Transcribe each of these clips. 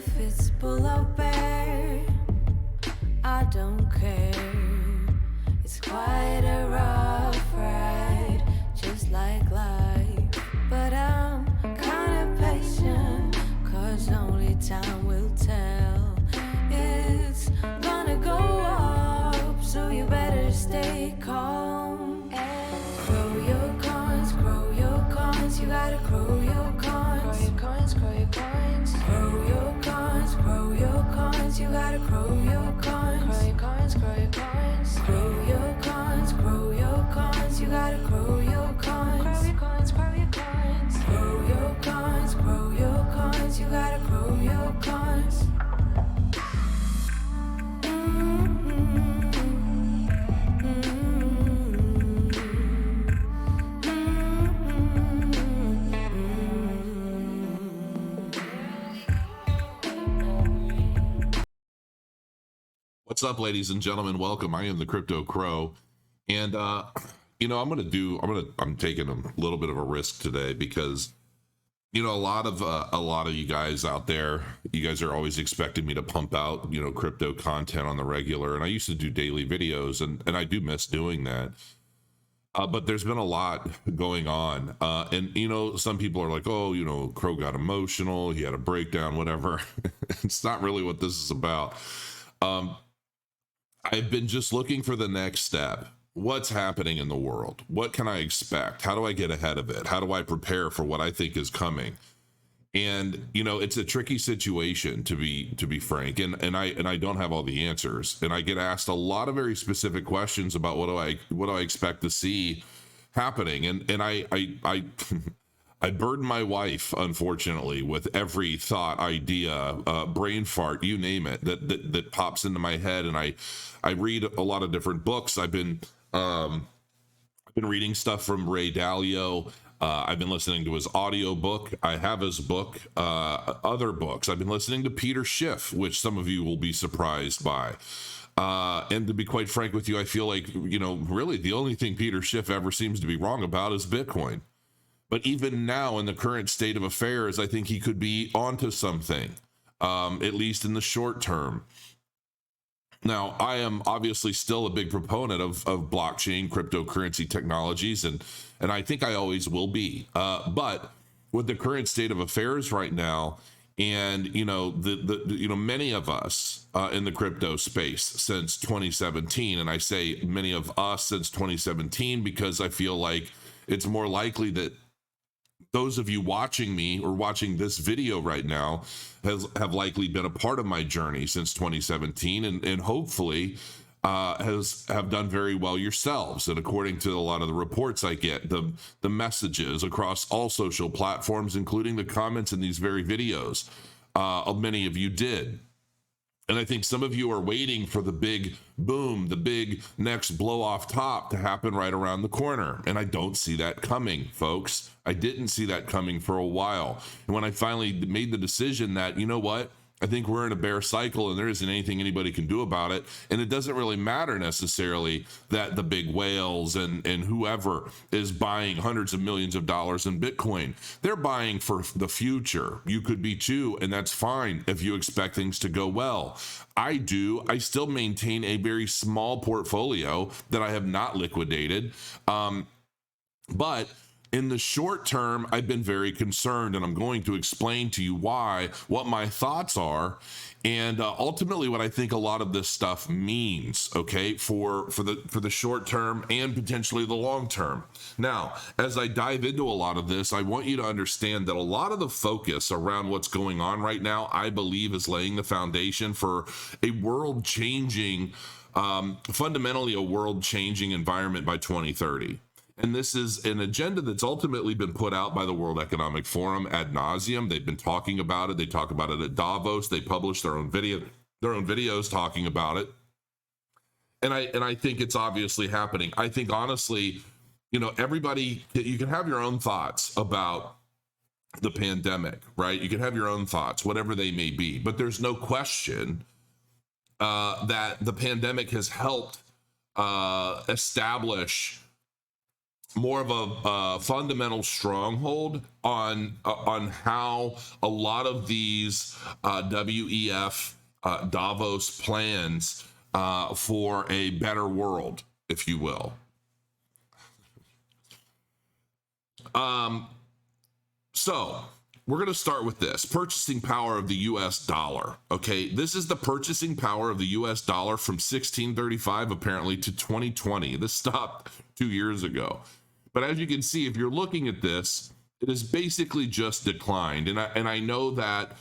if it's bull or bear, I don't care. It's quite a rough ride, just like life. But I'm kinda patient, 'cause only time will tell. It's gonna go up, so you better stay calm. Grow your coins, you gotta grow your coins. Grow your coins, grow your coins. Grow your coins, you gotta grow your coins. Grow your coins, grow your coins. Grow your coins, you gotta grow your coins. Grow your coins, grow your coins. Grow your coins, you gotta grow your coins. What's up, ladies and gentlemen? Welcome. I am the Crypto Crow, and I'm taking a little bit of a risk today because a lot of you guys out there, you guys are always expecting me to pump out crypto content on the regular, and I used to do daily videos, and I do miss doing that. But there's been a lot going on, and some people are like, oh, Crow got emotional, he had a breakdown, whatever. It's not really what this is about. I've been just looking for the next step. What's happening in the world? What can I expect? How do I get ahead of it? How do I prepare for what I think is coming? And it's a tricky situation, to be frank, and I don't have all the answers, and I get asked a lot of very specific questions about what do I expect to see happening, and I I burden my wife, unfortunately, with every thought, idea, brain fart, you name it, that pops into my head. And I read a lot of different books. I've been reading stuff from Ray Dalio. I've been listening to his audio book. I have his book, other books. I've been listening to Peter Schiff, which some of you will be surprised by. And to be quite frank with you, I feel like, really the only thing Peter Schiff ever seems to be wrong about is Bitcoin. But even now, in the current state of affairs, I think he could be onto something, at least in the short term. Now, I am obviously still a big proponent of blockchain, cryptocurrency technologies, and I think I always will be. But with the current state of affairs right now, and many of us in the crypto space since 2017, and I say many of us since 2017 because I feel like it's more likely that those of you watching me or watching this video right now have likely been a part of my journey since 2017, and hopefully have done very well yourselves. And according to a lot of the reports I get, the messages across all social platforms, including the comments in these very videos, many of you did. And I think some of you are waiting for the big boom, the big next blow off top to happen right around the corner. And I don't see that coming, folks. I didn't see that coming for a while. And when I finally made the decision that, you know what, I think we're in a bear cycle and there isn't anything anybody can do about it. And it doesn't really matter necessarily that the big whales and whoever is buying hundreds of millions of dollars in Bitcoin. They're buying for the future. You could be too, and that's fine if you expect things to go well. I do. I still maintain a very small portfolio that I have not liquidated. But in the short term, I've been very concerned, and I'm going to explain to you why, what my thoughts are, and ultimately what I think a lot of this stuff means, okay, for the short term and potentially the long term. Now, as I dive into a lot of this, I want you to understand that a lot of the focus around what's going on right now, I believe, is laying the foundation for a world-changing, fundamentally a world-changing environment by 2030. And this is an agenda that's ultimately been put out by the World Economic Forum ad nauseum. They've been talking about it. They talk about it at Davos. They publish their own videos talking about it. And I think it's obviously happening. I think honestly, everybody, you can have your own thoughts about the pandemic, right? You can have your own thoughts, whatever they may be. But there's no question that the pandemic has helped establish more of a fundamental stronghold on how a lot of these WEF Davos plans for a better world, if you will. So we're going to start with this purchasing power of the US dollar. Okay, this is the purchasing power of the US dollar from 1635 apparently to 2020. This stopped 2 years ago. But as you can see, if you're looking at this, it has basically just declined. And I know that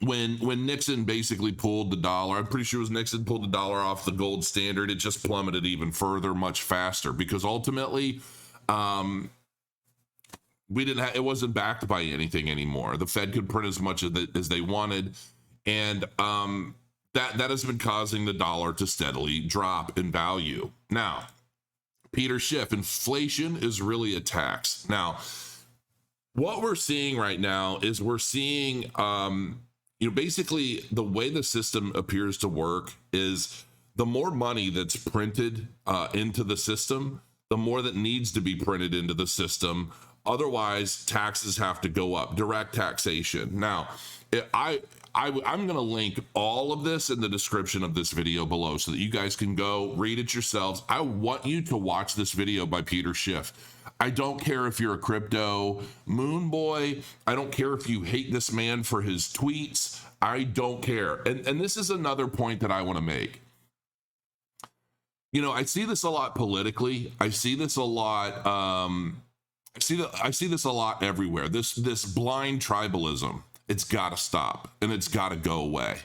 when Nixon basically pulled the dollar, I'm pretty sure it was Nixon pulled the dollar off the gold standard, it just plummeted even further, much faster, because ultimately it wasn't backed by anything anymore. The Fed could print as much as they wanted, and that has been causing the dollar to steadily drop in value. Now, Peter Schiff, inflation is really a tax. Now, what we're seeing right now is we're seeing, basically the way the system appears to work is the more money that's printed into the system, the more that needs to be printed into the system. Otherwise, taxes have to go up, direct taxation. Now, I'm going to link all of this in the description of this video below so that you guys can go read it yourselves. I want you to watch this video by Peter Schiff. I don't care if you're a crypto moon boy. I don't care if you hate this man for his tweets. I don't care. And this is another point that I want to make. I see this a lot politically. I see this a lot. I see this a lot everywhere. This blind tribalism. It's got to stop and it's got to go away,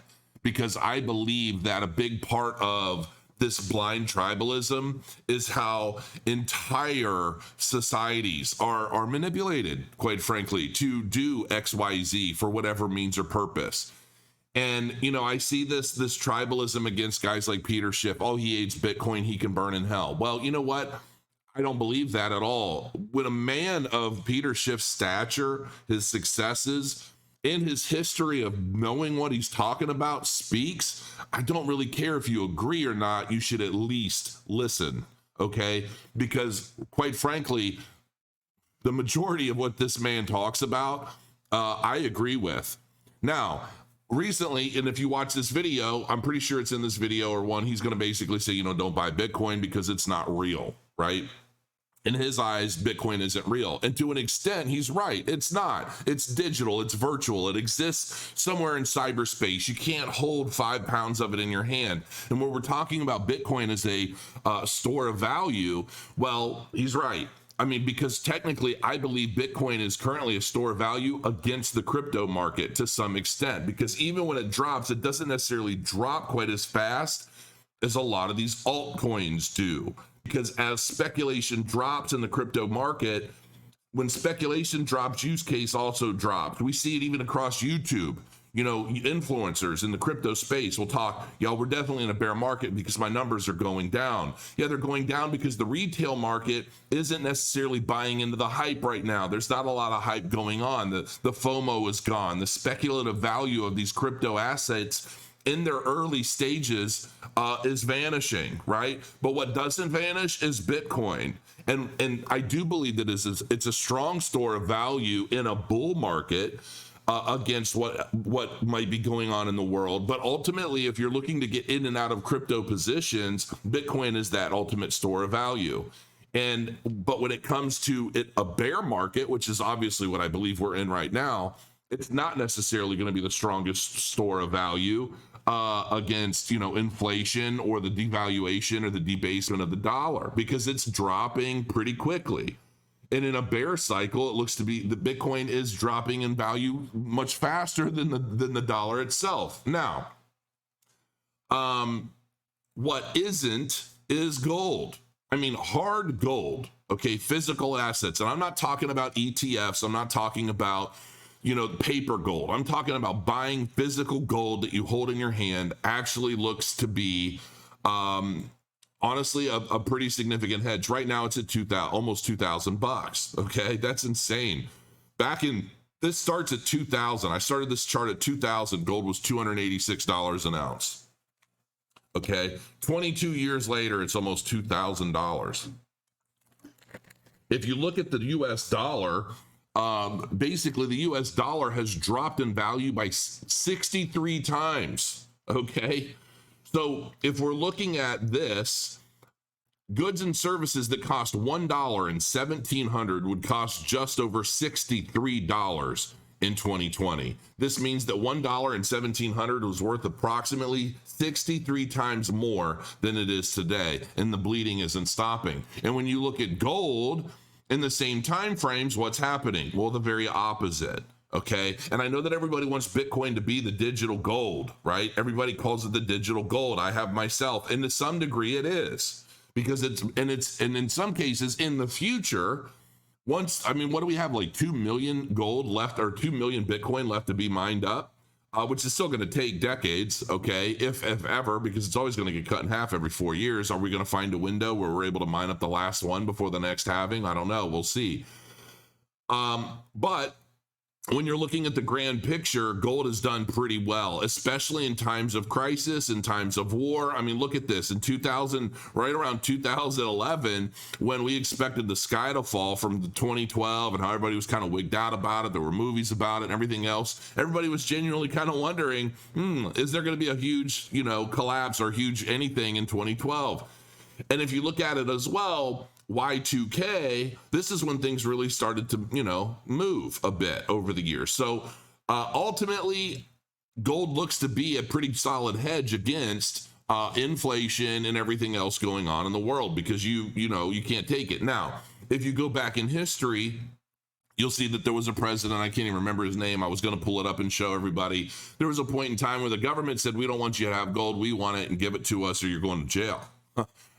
because I believe that a big part of this blind tribalism is how entire societies are manipulated, quite frankly, to do XYZ for whatever means or purpose. And, I see this tribalism against guys like Peter Schiff. Oh, he hates Bitcoin, he can burn in hell. Well, you know what? I don't believe that at all. When a man of Peter Schiff's stature, his successes, in his history of knowing what he's talking about speaks, I don't really care if you agree or not. You should at least listen, okay? Because quite frankly, the majority of what this man talks about, I agree with. Now, recently, and if you watch this video, I'm pretty sure it's in this video or one, he's going to basically say, don't buy Bitcoin because it's not real, right? In his eyes, Bitcoin isn't real. And to an extent, he's right. It's not. It's digital. It's virtual. It exists somewhere in cyberspace. You can't hold 5 pounds of it in your hand. And when we're talking about Bitcoin as a store of value, well, he's right. I mean, because technically, I believe Bitcoin is currently a store of value against the crypto market to some extent, because even when it drops, it doesn't necessarily drop quite as fast as a lot of these altcoins do. Because as speculation drops in the crypto market, when speculation drops, use case also drops. We see it even across YouTube. Influencers in the crypto space will talk, we're definitely in a bear market because my numbers are going down. Yeah, they're going down because the retail market isn't necessarily buying into the hype right now. There's not a lot of hype going on. The FOMO is gone. The speculative value of these crypto assets in their early stages is vanishing, right? But what doesn't vanish is Bitcoin. And I do believe that it's a strong store of value in a bull market against what might be going on in the world. But ultimately, if you're looking to get in and out of crypto positions, Bitcoin is that ultimate store of value. But when it comes to a bear market, which is obviously what I believe we're in right now, it's not necessarily going to be the strongest store of value against inflation or the devaluation or the debasement of the dollar, because it's dropping pretty quickly. And in a bear cycle, it looks to be the Bitcoin is dropping in value much faster than the dollar itself. Now, what isn't is gold. I mean, hard gold, okay, physical assets. And I'm not talking about ETFs. I'm not talking about paper gold. I'm talking about buying physical gold that you hold in your hand. Actually looks to be honestly a pretty significant hedge. Right now it's at almost $2,000. Okay, that's insane. This starts at 2000. I started this chart at 2000. Gold was $286 an ounce. Okay, 22 years later, it's almost $2,000. If you look at the US dollar, basically the US dollar has dropped in value by 63 times. Okay. So if we're looking at this, goods and services that cost $1 in 1700 would cost just over $63 in 2020. This means that $1 in 1700 was worth approximately 63 times more than it is today, and the bleeding isn't stopping. And when you look at gold in the same time frames, what's happening? Well, the very opposite. Okay. And I know that everybody wants Bitcoin to be the digital gold, right? Everybody calls it the digital gold. I have myself, and to some degree it is, because and in some cases in the future, once, I mean, what do we have, like 2 million gold left, or 2 million Bitcoin left to be mined up, which is still going to take decades. Okay. If ever, because it's always going to get cut in half every 4 years. Are we going to find a window where we're able to mine up the last one before the next halving? I don't know. We'll see. But when you're looking at the grand picture, gold has done pretty well, especially in times of crisis, in times of war. I mean, look at this. In 2000, right around 2011, when we expected the sky to fall from 2012 and how everybody was kind of wigged out about it, there were movies about it and everything else, everybody was genuinely kind of wondering, is there going to be a huge, collapse or huge anything in 2012? And if you look at it as well, Y2K, this is when things really started to, move a bit over the years. So ultimately, gold looks to be a pretty solid hedge against inflation and everything else going on in the world, because you can't take it. Now, if you go back in history, you'll see that there was a president, I can't even remember his name. I was going to pull it up and show everybody. There was a point in time where the government said, we don't want you to have gold. We want it, and give it to us or you're going to jail.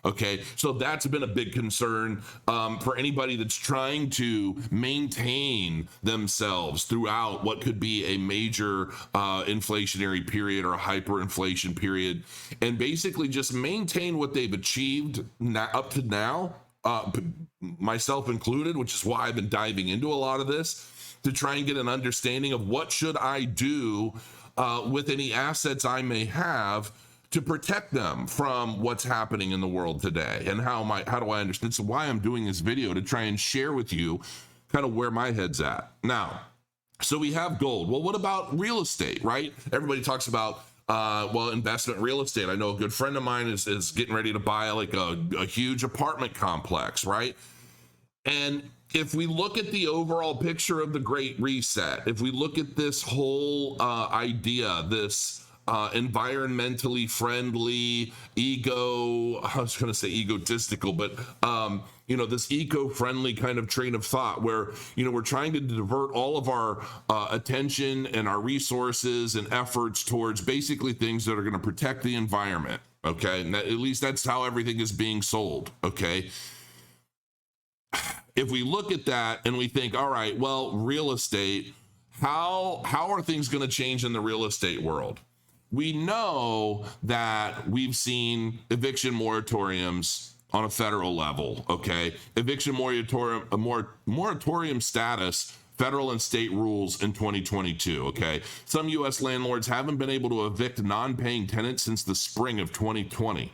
Okay, so that's been a big concern for anybody that's trying to maintain themselves throughout what could be a major inflationary period or a hyperinflation period, and basically just maintain what they've achieved up to now, myself included, which is why I've been diving into a lot of this, to try and get an understanding of what should I do with any assets I may have to protect them from what's happening in the world today, and how do I understand? So why I'm doing this video, to try and share with you kind of where my head's at. Now, so we have gold. Well, what about real estate, right? Everybody talks about, investment real estate. I know a good friend of mine is getting ready to buy like a huge apartment complex, right? And if we look at the overall picture of the Great Reset, if we look at this whole idea, this environmentally friendly, I was going to say egotistical, but, this eco-friendly kind of train of thought where, we're trying to divert all of our attention and our resources and efforts towards basically things that are going to protect the environment. Okay. And at least that's how everything is being sold. Okay. If we look at that and we think, all right, well, real estate, how are things going to change in the real estate world? We know that we've seen eviction moratoriums on a federal level, okay? Eviction moratorium status, federal and state rules in 2022, okay? Some U.S. landlords haven't been able to evict non-paying tenants since the spring of 2020.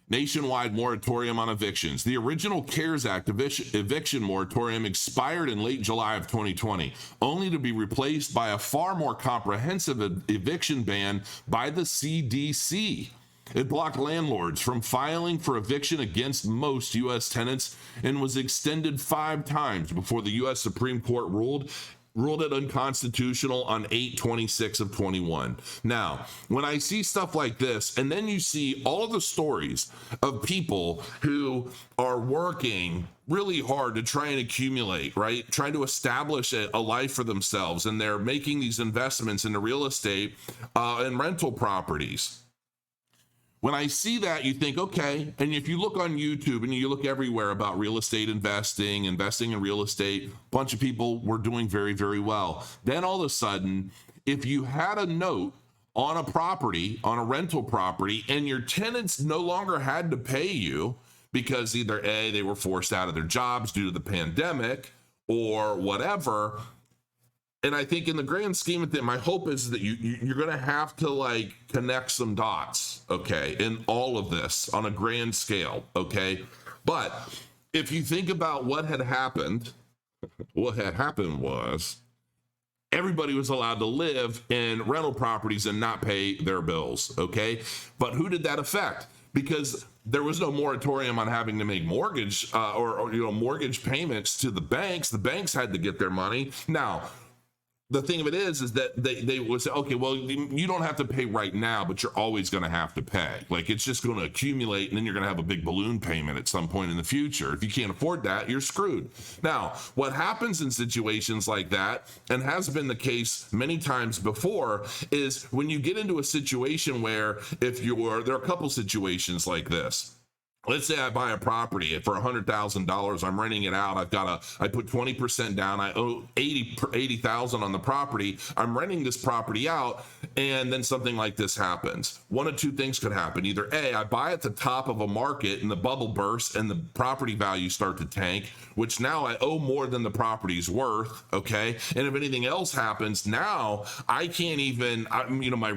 Nationwide moratorium on evictions. The original CARES Act eviction moratorium expired in late July of 2020, only to be replaced by a far more comprehensive eviction ban by the CBDC. It blocked landlords from filing for eviction against most U.S. tenants and was extended 5 times before the U.S. Supreme Court ruled it unconstitutional on 8/26 of 21. Now, when I see stuff like this, and then you see all of the stories of people who are working really hard to try and accumulate, right? Trying to establish a life for themselves, and they're making these investments into real estate and rental properties. When I see that, you think, okay, and if you look on YouTube and you look everywhere about real estate investing in real estate, a bunch of people were doing very, very well. Then all of a sudden, if you had a note on a property, on a rental property, and your tenants no longer had to pay you because either A, they were forced out of their jobs due to the pandemic or whatever. And I think in the grand scheme of things, my hope is that you're going to have to connect some dots, okay, in all of this on a grand scale, okay? But if you think about what had happened was everybody was allowed to live in rental properties and not pay their bills, okay? But who did that affect? Because there was no moratorium on having to make mortgage or mortgage payments to the banks. The banks had to get their money. Now, the thing of it is that they would say, okay, well, you don't have to pay right now, but you're always going to have to pay. Like, it's just going to accumulate, and then you're going to have a big balloon payment at some point in the future. If you can't afford that, you're screwed. Now, what happens in situations like that, and has been the case many times before, is when you get into a situation where there are a couple situations like this. Let's say I buy a property for $100,000. I'm renting it out. I put 20% down. I owe 80,000 on the property. I'm renting this property out, and then something like this happens. One of two things could happen. Either A, I buy at the top of a market and the bubble bursts and the property values start to tank, which now I owe more than the property's worth. Okay. And if anything else happens, now I can't even, my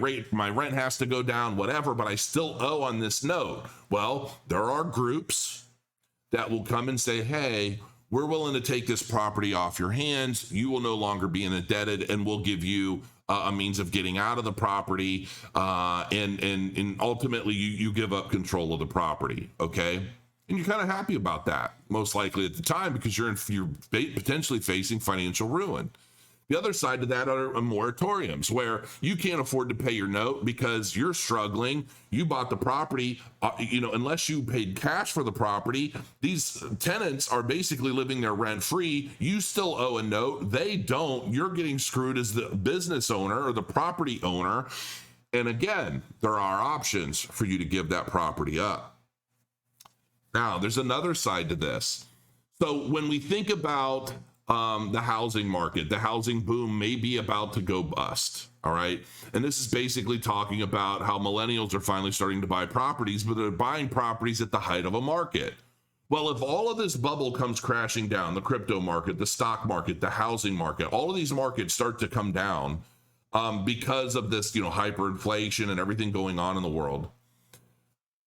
rent has to go down, whatever, but I still owe on this note. Well, there are groups that will come and say, hey, we're willing to take this property off your hands. You will no longer be indebted, and we'll give you a means of getting out of the property. And ultimately, you give up control of the property. Okay. And you're kind of happy about that, most likely at the time, because you're potentially facing financial ruin. The other side to that are moratoriums, where you can't afford to pay your note because you're struggling. You bought the property, unless you paid cash for the property, these tenants are basically living there rent free. You still owe a note. They don't. You're getting screwed as the business owner or the property owner. And again, there are options for you to give that property up. Now, there's another side to this. So when we think about the housing market, the housing boom may be about to go bust. All right. And this is basically talking about how millennials are finally starting to buy properties, but they're buying properties at the height of a market. Well, if all of this bubble comes crashing down, the crypto market, the stock market, the housing market, all of these markets start to come down because of this, hyperinflation and everything going on in the world.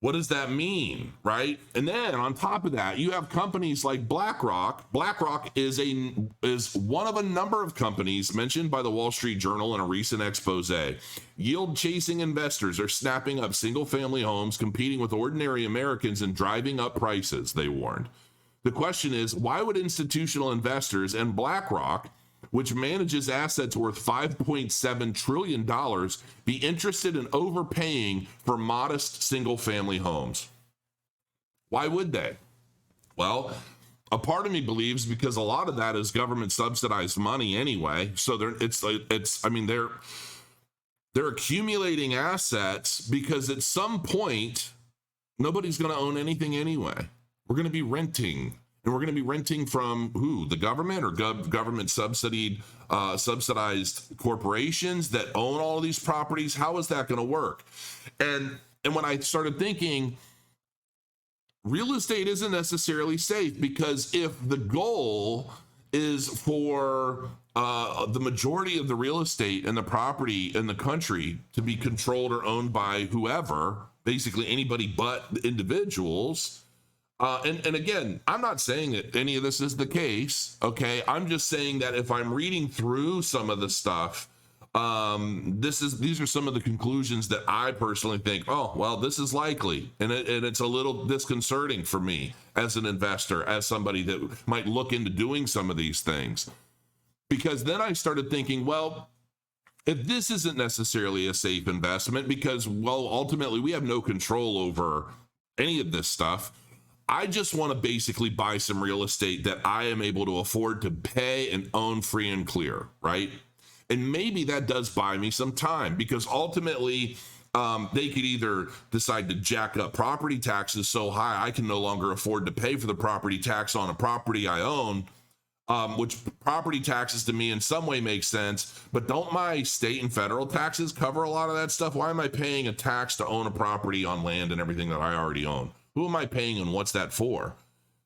What does that mean, right? And then on top of that, you have companies like BlackRock. BlackRock is one of a number of companies mentioned by the Wall Street Journal in a recent expose. Yield-chasing investors are snapping up single-family homes, competing with ordinary Americans and driving up prices, they warned. The question is, why would institutional investors and BlackRock, which manages assets worth $5.7 trillion, be interested in overpaying for modest single-family homes? Why would they? Well, a part of me believes because a lot of that is government subsidized money anyway. So they're accumulating assets because at some point, nobody's going to own anything anyway. We're going to be renting. And we're going to be renting from who? The government or government subsidized corporations that own all of these properties? How is that going to work? And when I started thinking, real estate isn't necessarily safe, because if the goal is for the majority of the real estate and the property in the country to be controlled or owned by whoever, basically anybody but individuals. And again, I'm not saying that any of this is the case, okay? I'm just saying that if I'm reading through some of the stuff, these are some of the conclusions that I personally think, oh, well, this is likely. And it's a little disconcerting for me as an investor, as somebody that might look into doing some of these things. Because then I started thinking, well, if this isn't necessarily a safe investment, because, well, ultimately we have no control over any of this stuff, I just want to basically buy some real estate that I am able to afford to pay and own free and clear, right? And maybe that does buy me some time, because ultimately they could either decide to jack up property taxes so high I can no longer afford to pay for the property tax on a property I own, which property taxes to me in some way make sense, but don't my state and federal taxes cover a lot of that stuff? Why am I paying a tax to own a property on land and everything that I already own? Who am I paying and what's that for?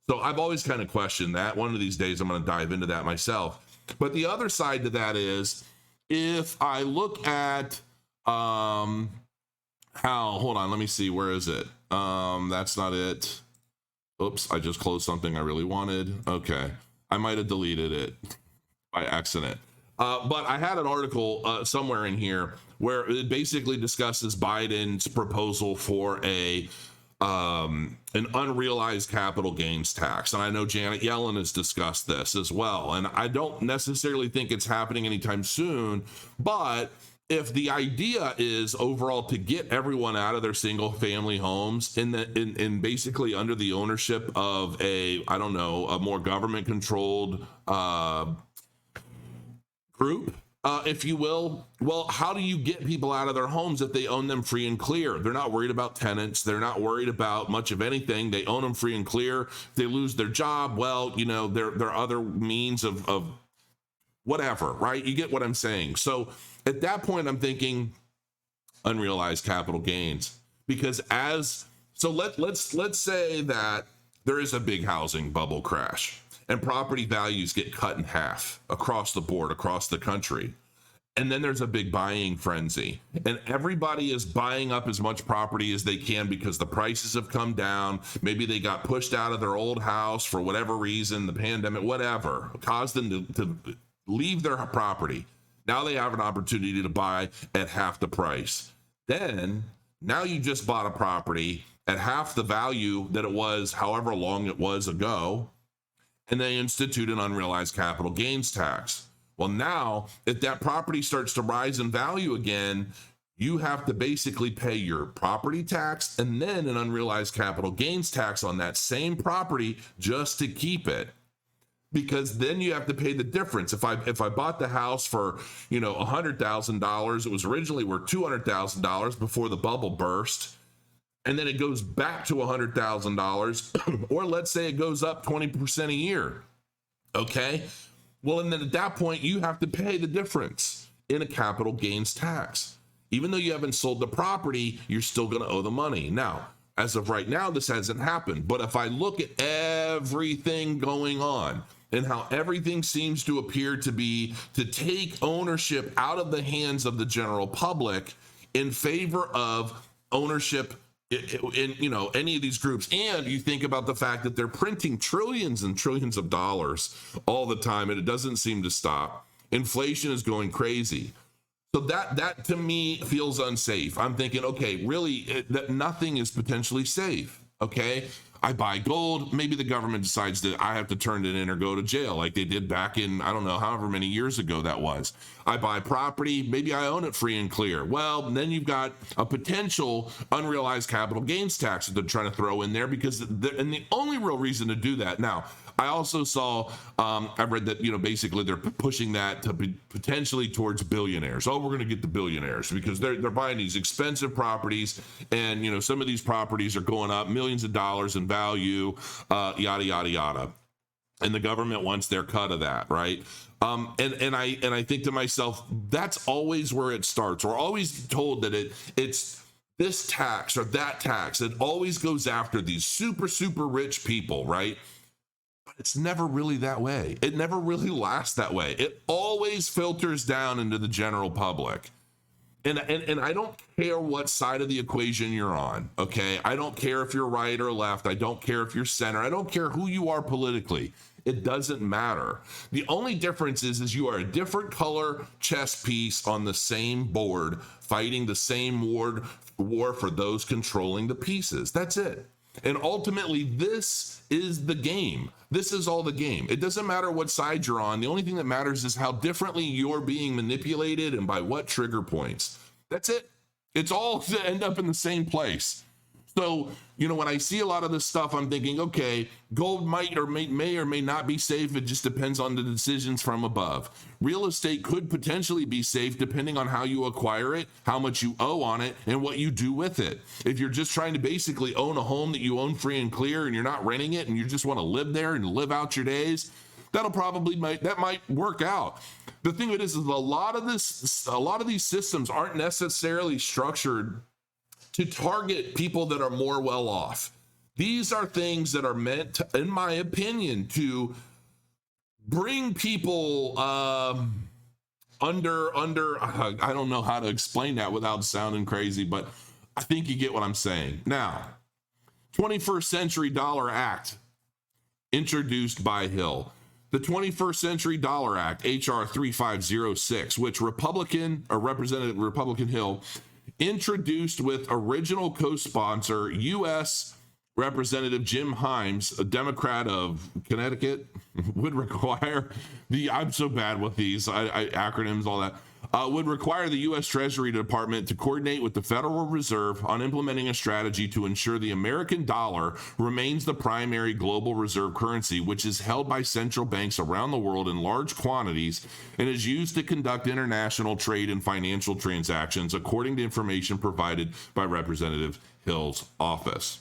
So I've always kind of questioned that. One of these days I'm going to dive into that myself. But the other side to that is, if I look at hold on, let me see, where is it? That's not it. Oops, I just closed something I really wanted. Okay, I might have deleted it by accident. But I had an article somewhere in here where it basically discusses Biden's proposal for an unrealized capital gains tax. And I know Janet Yellen has discussed this as well. And I don't necessarily think it's happening anytime soon, but if the idea is overall to get everyone out of their single family homes in basically under the ownership of a more government controlled group, if you will, well, how do you get people out of their homes if they own them free and clear? They're not worried about tenants. They're not worried about much of anything. They own them free and clear. If they lose their job, well, there are other means of whatever, right? You get what I'm saying. So at that point, I'm thinking unrealized capital gains, because let's say that there is a big housing bubble crash and property values get cut in half across the board, across the country. And then there's a big buying frenzy, and everybody is buying up as much property as they can because the prices have come down. Maybe they got pushed out of their old house for whatever reason, the pandemic, whatever, caused them to leave their property. Now they have an opportunity to buy at half the price. Then, now you just bought a property at half the value that it was however long it was ago, and they institute an unrealized capital gains tax. Well, now, if that property starts to rise in value again, you have to basically pay your property tax and then an unrealized capital gains tax on that same property just to keep it. Because then you have to pay the difference. If I bought the house for, $100,000, it was originally worth $200,000 before the bubble burst, and then it goes back to $100,000, or let's say it goes up 20% a year. Okay. Well, and then at that point, you have to pay the difference in a capital gains tax. Even though you haven't sold the property, you're still going to owe the money. Now, as of right now, this hasn't happened. But if I look at everything going on and how everything seems to appear to be to take ownership out of the hands of the general public in favor of ownership in any of these groups, and you think about the fact that they're printing trillions and trillions of dollars all the time, and it doesn't seem to stop. Inflation is going crazy. So that to me feels unsafe. I'm thinking, okay, really, that nothing is potentially safe. Okay, I buy gold. Maybe the government decides that I have to turn it in or go to jail, like they did back in, I don't know, however many years ago that was. I buy property. Maybe I own it free and clear. Well, then you've got a potential unrealized capital gains tax that they're trying to throw in there, because and the only real reason to do that now. I also saw, I read that, basically they're pushing that to be potentially towards billionaires. Oh, we're going to get the billionaires because they're buying these expensive properties, and, some of these properties are going up millions of dollars in value, yada, yada, yada. And the government wants their cut of that, right? And I think to myself, that's always where it starts. We're always told that it's this tax or that tax. It always goes after these super, super rich people, right? It's never really that way. It never really lasts that way. It always filters down into the general public. And I don't care what side of the equation you're on, okay? I don't care if you're right or left. I don't care if you're center. I don't care who you are politically. It doesn't matter. The only difference is you are a different color chess piece on the same board, fighting the same war for those controlling the pieces. That's it. And ultimately, this is the game. This is all the game. It doesn't matter what side you're on. The only thing that matters is how differently you're being manipulated and by what trigger points. That's it. It's all to end up in the same place. So, when I see a lot of this stuff, I'm thinking, okay, gold may or may not be safe. It just depends on the decisions from above. Real estate could potentially be safe depending on how you acquire it, how much you owe on it, and what you do with it. If you're just trying to basically own a home that you own free and clear, and you're not renting it, and you just want to live there and live out your days, that might work out. The thing of it is a lot of these systems aren't necessarily structured to target people that are more well off. These are things that are meant to, in my opinion, to bring people under I don't know how to explain that without sounding crazy, but I think you get what I'm saying. Now, 21st Century Dollar Act, introduced by Hill. The 21st Century Dollar Act, H.R. 3506, which Representative Republican Hill introduced with original co-sponsor U.S. Representative Jim Himes, a Democrat of Connecticut, would require I'm so bad with these acronyms, all that, would require the U.S. Treasury Department to coordinate with the Federal Reserve on implementing a strategy to ensure the American dollar remains the primary global reserve currency, which is held by central banks around the world in large quantities and is used to conduct international trade and financial transactions, according to information provided by Representative Hill's office.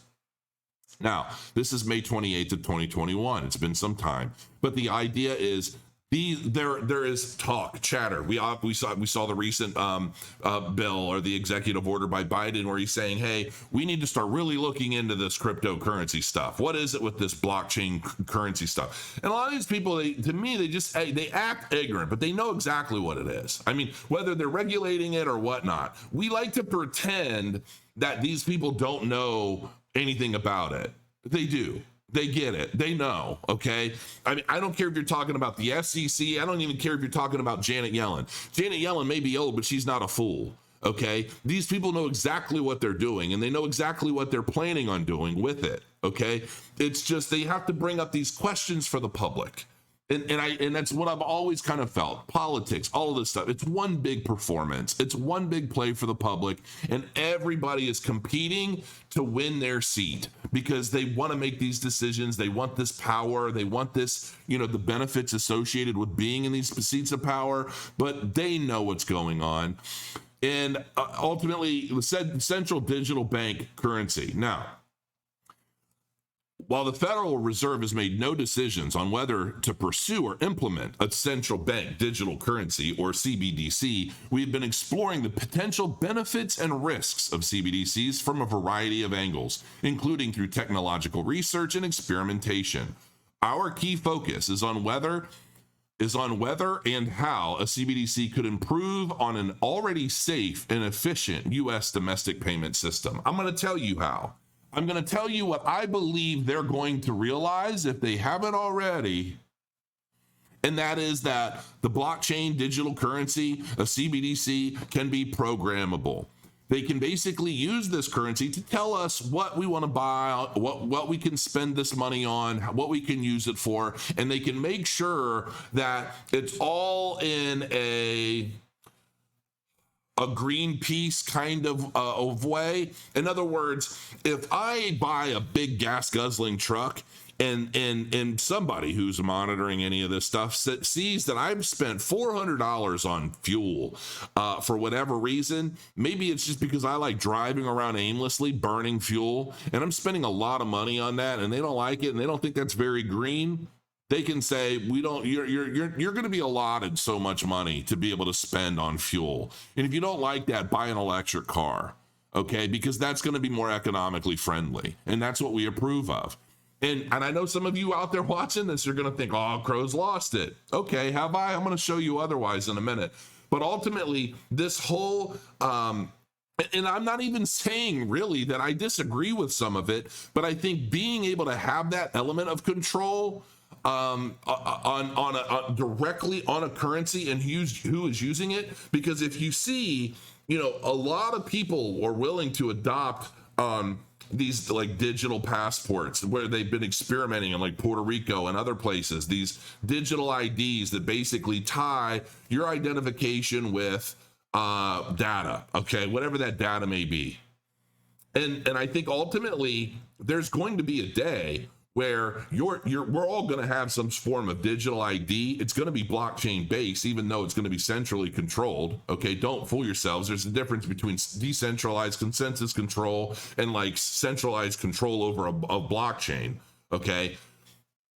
Now, this is May 28th of 2021. It's been some time, but the idea is there is chatter. We saw the recent bill or the executive order by Biden where he's saying, hey, we need to start really looking into this cryptocurrency stuff. What is it with this blockchain currency stuff? And a lot of these people, they act ignorant, but they know exactly what it is. I mean, whether they're regulating it or whatnot, we like to pretend that these people don't know anything about it. They do. They get it. They know, okay? I mean, I don't care if you're talking about the FCC. I don't even care if you're talking about Janet Yellen. Janet Yellen may be old, but she's not a fool, okay? These people know exactly what they're doing, and they know exactly what they're planning on doing with it, okay? It's just they have to bring up these questions for the public. And that's what I've always kind of felt. Politics, all of this stuff. It's one big performance. It's one big play for the public, and everybody is competing to win their seat because they want to make these decisions. They want this power. They want this, the benefits associated with being in these seats of power, but they know what's going on. And ultimately, the central digital bank currency. Now, while the Federal Reserve has made no decisions on whether to pursue or implement a central bank digital currency or CBDC, we've been exploring the potential benefits and risks of CBDCs from a variety of angles, including through technological research and experimentation. Our key focus is on whether and how a CBDC could improve on an already safe and efficient U.S. domestic payment system. I'm going to tell you how. I'm going to tell you what I believe they're going to realize if they haven't already, and that is that the blockchain digital currency, a CBDC, can be programmable. They can basically use this currency to tell us what we want to buy, what we can spend this money on, what we can use it for, and they can make sure that it's all in a Greenpeace kind of way. In other words, if I buy a big gas guzzling truck and somebody who's monitoring any of this stuff sees that I've spent $400 on fuel for whatever reason, maybe it's just because I like driving around aimlessly burning fuel and I'm spending a lot of money on that and they don't like it and they don't think that's very green. They can say, you're going to be allotted so much money to be able to spend on fuel. And if you don't like that, buy an electric car, okay? Because that's going to be more economically friendly. And that's what we approve of. And I know some of you out there watching this, you're going to think, oh, Crow's lost it. Okay, have I? I'm going to show you otherwise in a minute. But ultimately, this whole, and I'm not even saying really that I disagree with some of it, but I think being able to have that element of control directly on a currency and who is using it, because if you see, a lot of people are willing to adopt these like digital passports where they've been experimenting in like Puerto Rico and other places, these digital IDs that basically tie your identification with data, okay, whatever that data may be. And I think ultimately there's going to be a day where we're all going to have some form of digital ID. It's going to be blockchain based, even though it's going to be centrally controlled. Okay, don't fool yourselves. There's a difference between decentralized consensus control and like centralized control over a blockchain. Okay,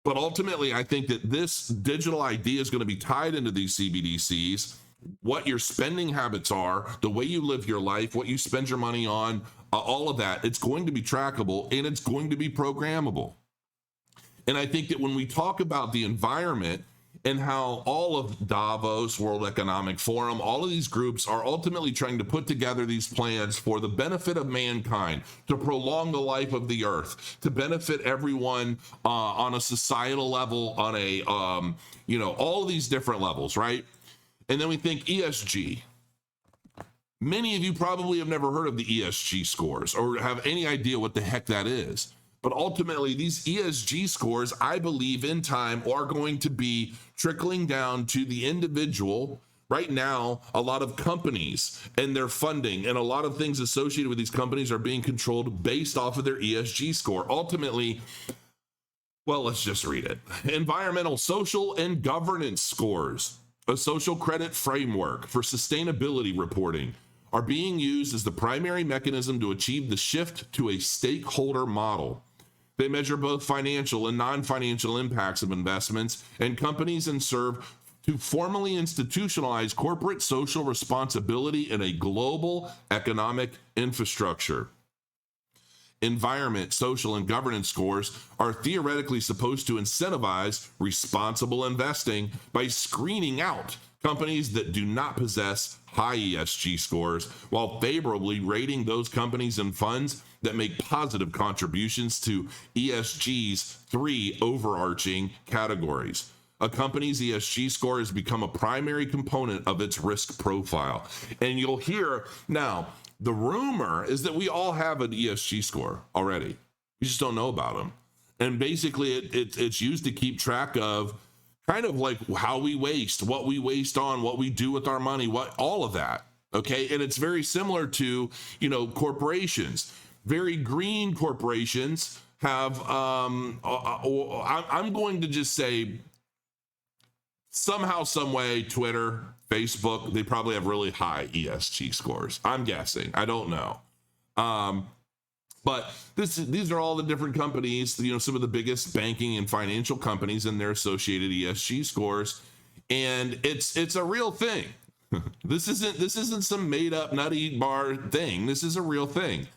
but ultimately, I think that this digital ID is going to be tied into these CBDCs. What your spending habits are, the way you live your life, what you spend your money on, all of that, it's going to be trackable and it's going to be programmable. And I think that when we talk about the environment and how all of Davos, World Economic Forum, all of these groups are ultimately trying to put together these plans for the benefit of mankind, to prolong the life of the earth, to benefit everyone on a societal level, on a, all of these different levels, right? And then we think ESG. Many of you probably have never heard of the ESG scores or have any idea what the heck that is. But ultimately, these ESG scores, I believe in time, are going to be trickling down to the individual. Right now, a lot of companies and their funding and a lot of things associated with these companies are being controlled based off of their ESG score. Ultimately, well, let's just read it. Environmental, social, and governance scores, a social credit framework for sustainability reporting, are being used as the primary mechanism to achieve the shift to a stakeholder model. They measure both financial and non-financial impacts of investments and companies and serve to formally institutionalize corporate social responsibility in a global economic infrastructure. Environment, social, and governance scores are theoretically supposed to incentivize responsible investing by screening out companies that do not possess high ESG scores, while favorably rating those companies and funds that make positive contributions to ESG's three overarching categories. A company's ESG score has become a primary component of its risk profile. And you'll hear now, the rumor is that we all have an ESG score already. We just don't know about them. And basically it's used to keep track of kind of like how we waste, what we waste on, what we do with our money, what all of that. Okay. And it's very similar to, corporations. Very green corporations have, I'm going to just say somehow, some way, Twitter, Facebook, they probably have really high ESG scores. I'm guessing. I don't know. But these are all the different companies, some of the biggest banking and financial companies and their associated ESG scores. And it's a real thing. This isn't some made up nutty bar thing. This is a real thing.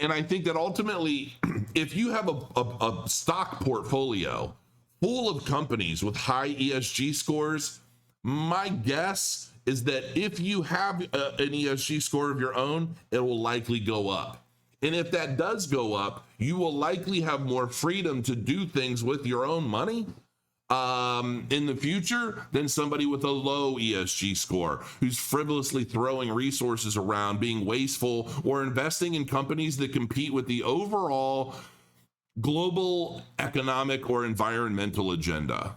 And I think that ultimately, if you have a stock portfolio full of companies with high ESG scores, my guess is that if you have an ESG score of your own, it will likely go up. And if that does go up, you will likely have more freedom to do things with your own money in the future than somebody with a low ESG score who's frivolously throwing resources around, being wasteful, or investing in companies that compete with the overall global economic or environmental agenda,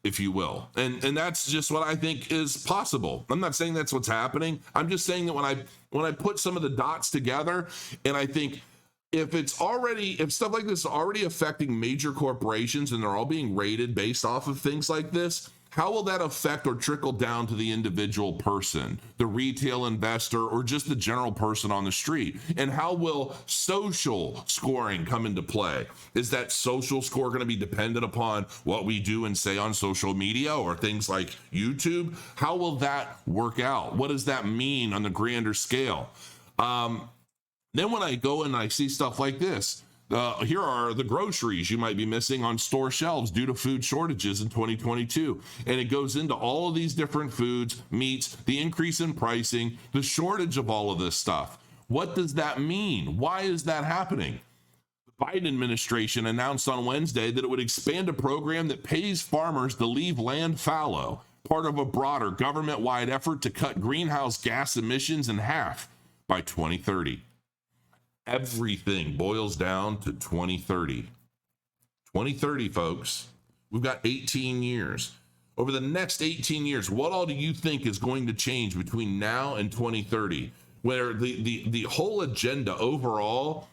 if you will. And that's just what I think is possible. I'm not saying that's what's happening. I'm just saying that when I put some of the dots together, and I think if stuff like this is already affecting major corporations and they're all being rated based off of things like this, how will that affect or trickle down to the individual person, the retail investor, or just the general person on the street? And how will social scoring come into play? Is that social score going to be dependent upon what we do and say on social media or things like YouTube? How will that work out? What does that mean on the grander scale? Then when I go and I see stuff like this, here are the groceries you might be missing on store shelves due to food shortages in 2022. And it goes into all of these different foods, meats, the increase in pricing, the shortage of all of this stuff. What does that mean? Why is that happening? The Biden administration announced on Wednesday that it would expand a program that pays farmers to leave land fallow, part of a broader government-wide effort to cut greenhouse gas emissions in half by 2030. Everything boils down to 2030. 2030, folks. We've got 18 years. Over the next 18 years, what all do you think is going to change between now and 2030? Where the whole agenda overall,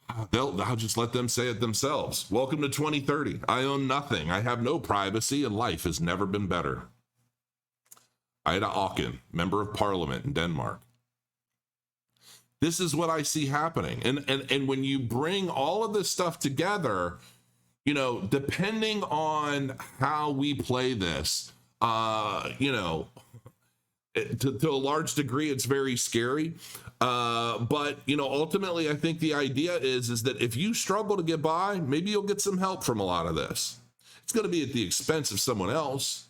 I'll just let them say it themselves. Welcome to 2030. I own nothing. I have no privacy, and life has never been better. Ida Auken, member of parliament in Denmark. This is what I see happening. And when you bring all of this stuff together, depending on how we play this, to a large degree, it's very scary. But ultimately, I think the idea is that if you struggle to get by, maybe you'll get some help from a lot of this. it's going to be at the expense of someone else.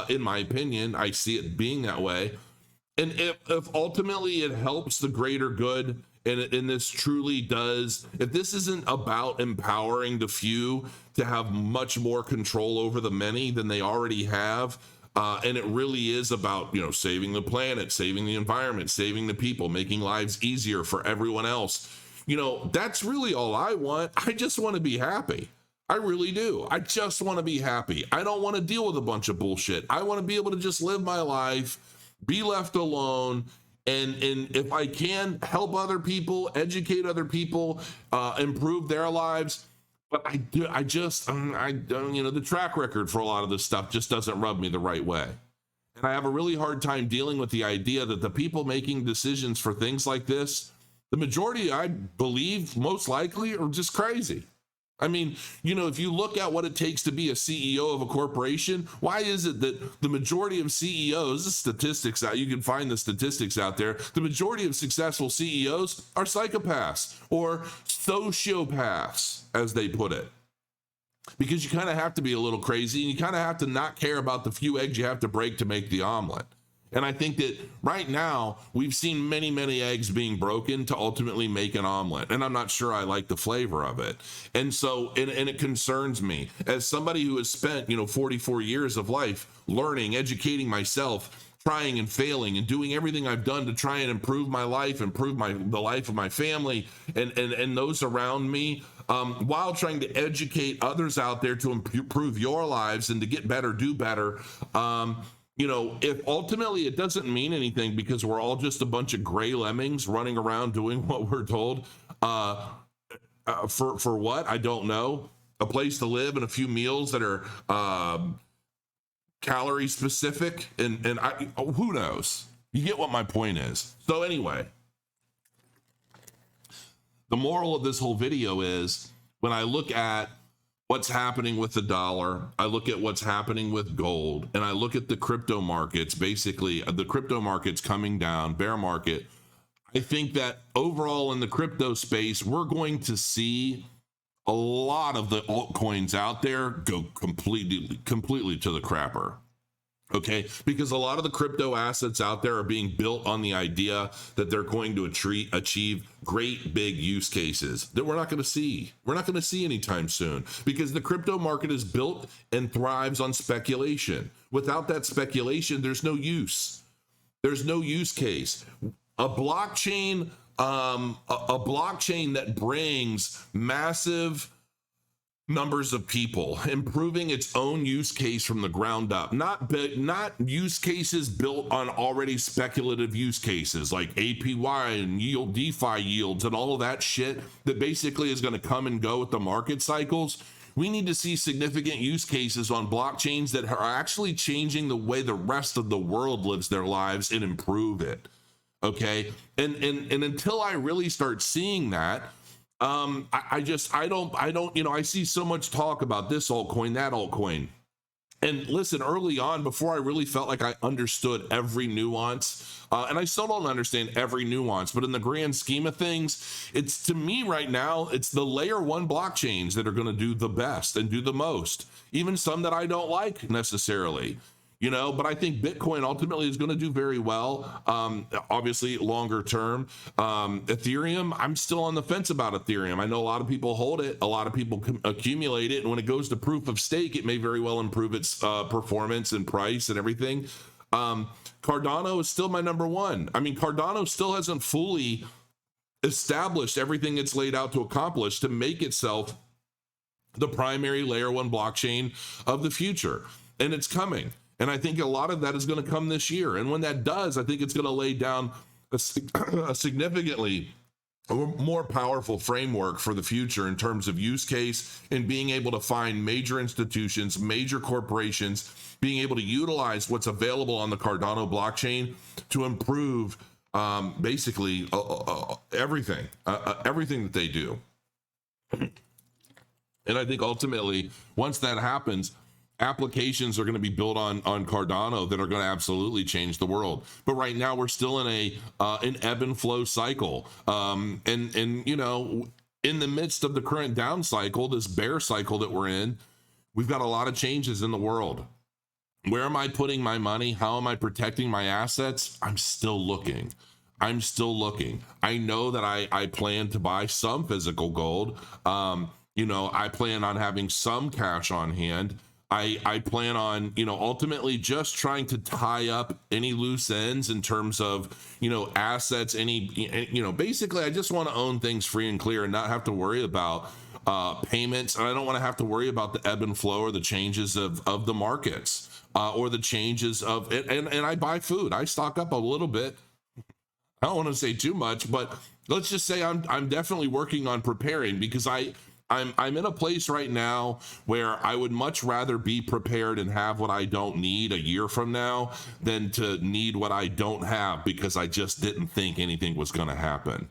In my opinion, I see it being that way. And if ultimately it helps the greater good, and this truly does, if this isn't about empowering the few to have much more control over the many than they already have, and it really is about, saving the planet, saving the environment, saving the people, making lives easier for everyone else, that's really all I want. I just want to be happy. I really do. I just want to be happy. I don't want to deal with a bunch of bullshit. I want to be able to just live my life, be left alone, and if I can, help other people, educate other people, improve their lives. But the track record for a lot of this stuff just doesn't rub me the right way. And I have a really hard time dealing with the idea that the people making decisions for things like this, the majority, I believe, most likely, are just crazy. I mean, if you look at what it takes to be a CEO of a corporation, why is it that the majority of CEOs, the statistics out, you can find the statistics out there, the majority of successful CEOs are psychopaths or sociopaths, as they put it? Because you kind of have to be a little crazy, and you kind of have to not care about the few eggs you have to break to make the omelet. And I think that right now we've seen many, many eggs being broken to ultimately make an omelet. And I'm not sure I like the flavor of it. And so, and it concerns me as somebody who has spent, 44 years of life learning, educating myself, trying and failing and doing everything I've done to try and improve my life, improve the life of my family and those around me, while trying to educate others out there to improve your lives and to get better, do better. If ultimately it doesn't mean anything because we're all just a bunch of gray lemmings running around doing what we're told, for what? I don't know. A place to live and a few meals that are calorie specific, and who knows? You get what my point is. So anyway, the moral of this whole video is when I look at what's happening with the dollar, I look at what's happening with gold, and I look at the crypto markets, basically the crypto markets coming down, bear market. I think that overall in the crypto space, we're going to see a lot of the altcoins out there go completely to the crapper. Okay, because a lot of the crypto assets out there are being built on the idea that they're going to achieve great big use cases that we're not going to see. We're not going to see anytime soon because the crypto market is built and thrives on speculation. Without that speculation, there's no use. There's no use case. A blockchain that brings massive numbers of people, improving its own use case from the ground up, not use cases built on already speculative use cases like APY and yield, DeFi yields and all of that shit that basically is going to come and go with the market cycles. We need to see significant use cases on blockchains that are actually changing the way the rest of the world lives their lives and improve it. Okay. And until I really start seeing that, I don't, I see so much talk about this altcoin, that altcoin. And listen, early on, before I really felt like I understood every nuance, and I still don't understand every nuance, but in the grand scheme of things, it's, to me right now, it's the layer one blockchains that are going to do the best and do the most, even some that I don't like necessarily. But I think Bitcoin ultimately is going to do very well. Obviously, longer term. Ethereum, I'm still on the fence about Ethereum. I know a lot of people hold it. A lot of people accumulate it. And when it goes to proof of stake, it may very well improve its performance and price and everything. Cardano is still my number one. I mean, Cardano still hasn't fully established everything it's laid out to accomplish to make itself the primary layer one blockchain of the future. And it's coming. And I think a lot of that is going to come this year. And when that does, I think it's going to lay down a significantly more powerful framework for the future in terms of use case and being able to find major institutions, major corporations, being able to utilize what's available on the Cardano blockchain to improve basically everything that they do. And I think ultimately, once that happens, applications are going to be built on Cardano that are going to absolutely change the world. But right now we're still in an ebb and flow cycle. And in the midst of the current down cycle, this bear cycle that we're in, We've got a lot of changes in the world. Where am I putting my money? How am I protecting my assets? I'm still looking. I know that I plan to buy some physical gold. I plan on having some cash on hand. I plan on, ultimately just trying to tie up any loose ends in terms of, assets, basically I just want to own things free and clear and not have to worry about payments. And I don't want to have to worry about the ebb and flow or the changes of the markets or the changes of it. And I buy food. I stock up a little bit. I don't want to say too much, but let's just say I'm definitely working on preparing, because I'm in a place right now where I would much rather be prepared and have what I don't need a year from now than to need what I don't have because I just didn't think anything was going to happen.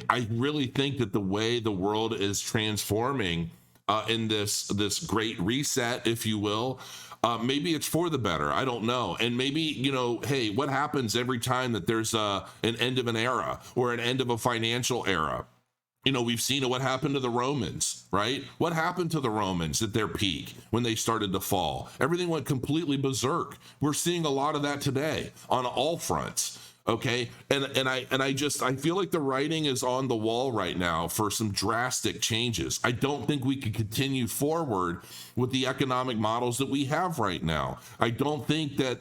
I really think that the way the world is transforming in this great reset, if you will, maybe it's for the better. I don't know. And maybe, hey, what happens every time that there's an end of an era or an end of a financial era? We've seen what happened to the Romans, right? What happened to the Romans at their peak when they started to fall? Everything went completely berserk. We're seeing a lot of that today on all fronts. Okay. And I feel like the writing is on the wall right now for some drastic changes. I don't think we can continue forward with the economic models that we have right now. I don't think that,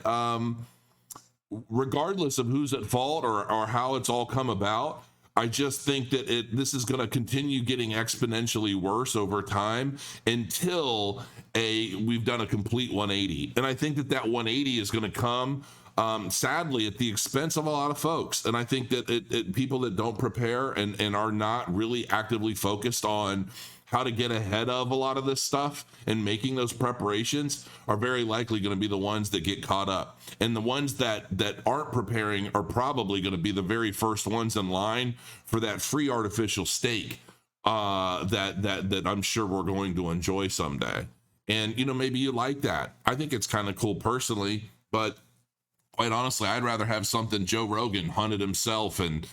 regardless of who's at fault or how it's all come about, I just think that this is going to continue getting exponentially worse over time until we've done a complete 180. And I think that 180 is going to come, sadly, at the expense of a lot of folks. And I think that people that don't prepare and are not really actively focused on how to get ahead of a lot of this stuff and making those preparations are very likely going to be the ones that get caught up. And the ones that aren't preparing are probably going to be the very first ones in line for that free artificial stake that I'm sure we're going to enjoy someday. And, maybe you like that. I think it's kind of cool personally, but quite honestly, I'd rather have something Joe Rogan hunted himself and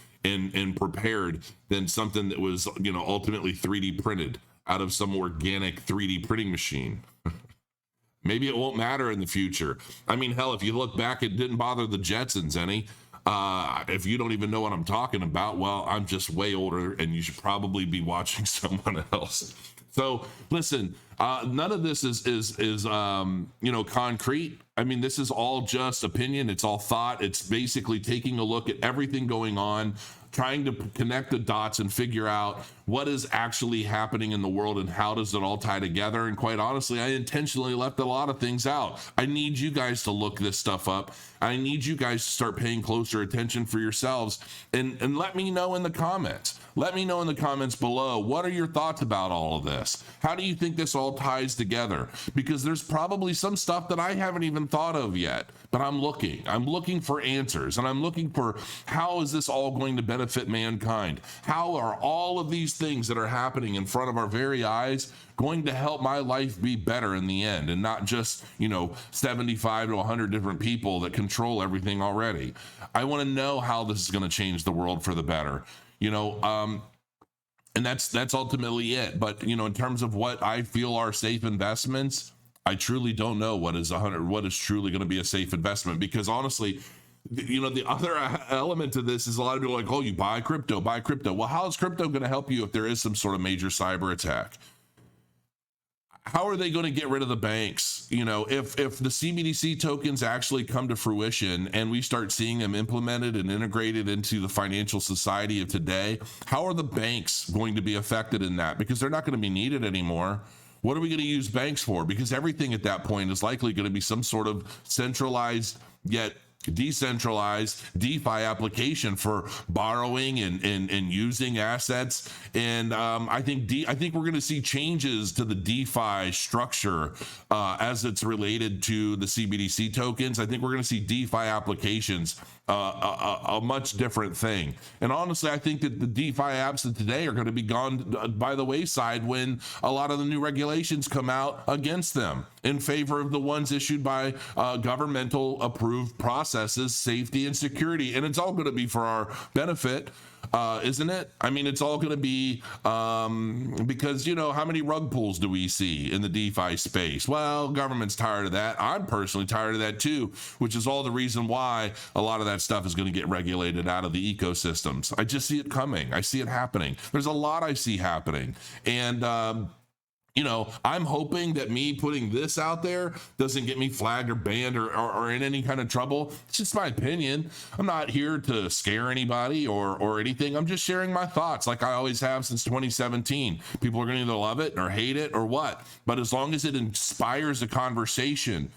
prepared than something that was, ultimately 3D printed out of some organic 3D printing machine. Maybe it won't matter in the future. I mean, hell, if you look back, it didn't bother the Jetsons any. If you don't even know what I'm talking about, well, I'm just way older and you should probably be watching someone else. So listen, none of this is concrete. I mean, this is all just opinion. It's all thought. It's basically taking a look at everything going on, trying to connect the dots and figure out what is actually happening in the world and how does it all tie together. And quite honestly, I intentionally left a lot of things out. I need you guys to look this stuff up. I need you guys to start paying closer attention for yourselves and let me know in the comments. Let me know in the comments below, what are your thoughts about all of this? How do you think this all ties together? Because there's probably some stuff that I haven't even thought of yet, but I'm looking for answers, and I'm looking for how is this all going to benefit mankind? How are all of these things that are happening in front of our very eyes going to help my life be better in the end, and not just, 75 to 100 different people that control everything already. I want to know how this is going to change the world for the better, and that's ultimately it. But, in terms of what I feel are safe investments, I truly don't know what is truly going to be a safe investment, because honestly, the other element to this is a lot of people are like, oh, you buy crypto. Well, how is crypto going to help you if there is some sort of major cyber attack? How are they going to get rid of the banks? If the CBDC tokens actually come to fruition and we start seeing them implemented and integrated into the financial society of today, how are the banks going to be affected in that? Because they're not going to be needed anymore. What are we going to use banks for? Because everything at that point is likely going to be some sort of centralized yet decentralized DeFi application for borrowing and using assets. And I think we're going to see changes to the DeFi structure as it's related to the CBDC tokens. I think we're going to see DeFi applications a much different thing. And honestly, I think that the DeFi apps of today are going to be gone by the wayside when a lot of the new regulations come out against them in favor of the ones issued by governmental approved processes, safety and security. And it's all going to be for our benefit. isn't it? I mean, it's all going to be because, you know, how many rug pulls do we see in the DeFi space? Well, government's tired of that. I'm personally tired of that too, which is all the reason why a lot of that stuff is going to get regulated out of the ecosystems. I just see it coming. I see it happening. There's a lot I see happening. And, you know, I'm hoping that me putting this out there doesn't get me flagged or banned or in any kind of trouble. It's just my opinion. I'm not here to scare anybody or anything. I'm just sharing my thoughts like I always have since 2017. People are going to either love it or hate it or what. But as long as it inspires a conversation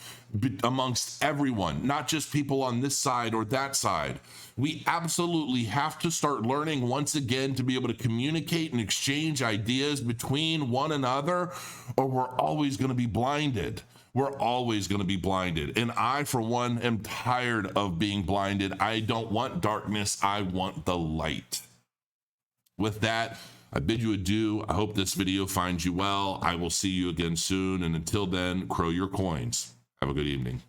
amongst everyone, not just people on this side or that side, we absolutely have to start learning once again to be able to communicate and exchange ideas between one another, or we're always going to be blinded. We're always going to be blinded. And I, for one, am tired of being blinded. I don't want darkness. I want the light. With that, I bid you adieu. I hope this video finds you well. I will see you again soon. And until then, crow your coins. Have a good evening.